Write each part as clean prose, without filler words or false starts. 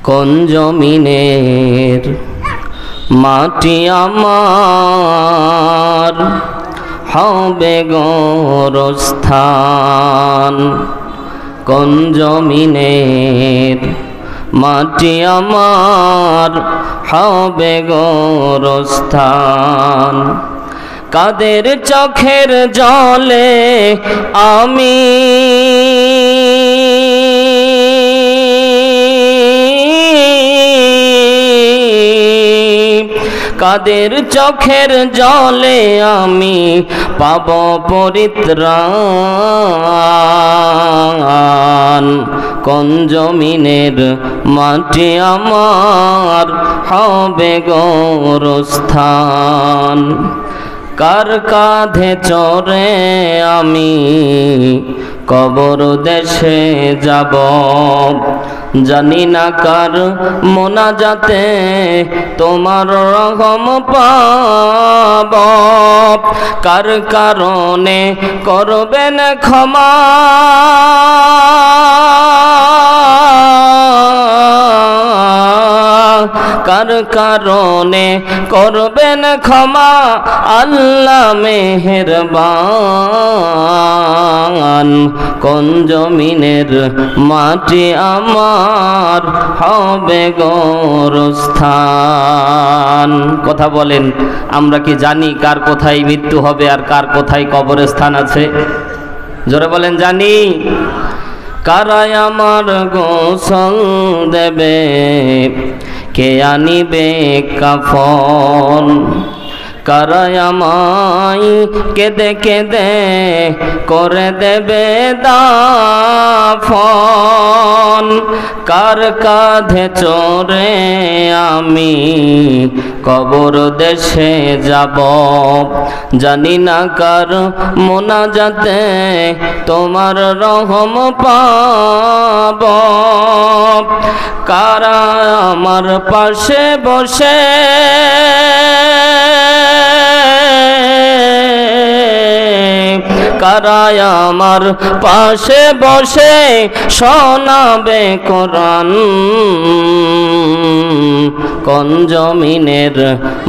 কোন জমিনের মাটি আমার হবে গোরস্থান। কোন জমিনের মাটি আমার হবে গোরস্থান। কাদের চোখের জলে আমি কাদের চোখের জলে আমি পাব পরিত্রাণ। কোন জমিনের মাটি আমার হবে গোরস্থান। কার কাঁধে চড়ে আমি কবর দেশে যাব, জানি না কার মোনাজাতে তোমার রহম পাব। কার কারণে করবেন ক্ষমা, কার কারণে করবেন ক্ষমা আল্লাহ মেহেরবান। কোন জমিনের মাটি আমার হবে গোরস্থান। কথা বলেন, আমরা কি জানি কার কোথায় মৃত্যু হবে আর কার কোথায় কবরস্থান আছে? জোরে বলেন, জানি। কারাই আমার গোসল দেবে, কে আনিবে কাফন? কারাই আমায় কেঁদে কেঁদে করে দেবে দাফন? কার কাঁধে চড়ে আমি কবর দেশে যাব, জানি না কার মোনাজাতে তোমার রহম পাব। কারা আমার পাশে বসে কারায় আমার পাশে বসে শোনাবে কোরআন? কোন জমিনের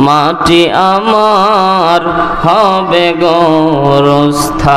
মাটি আমার হবে গোরস্থান।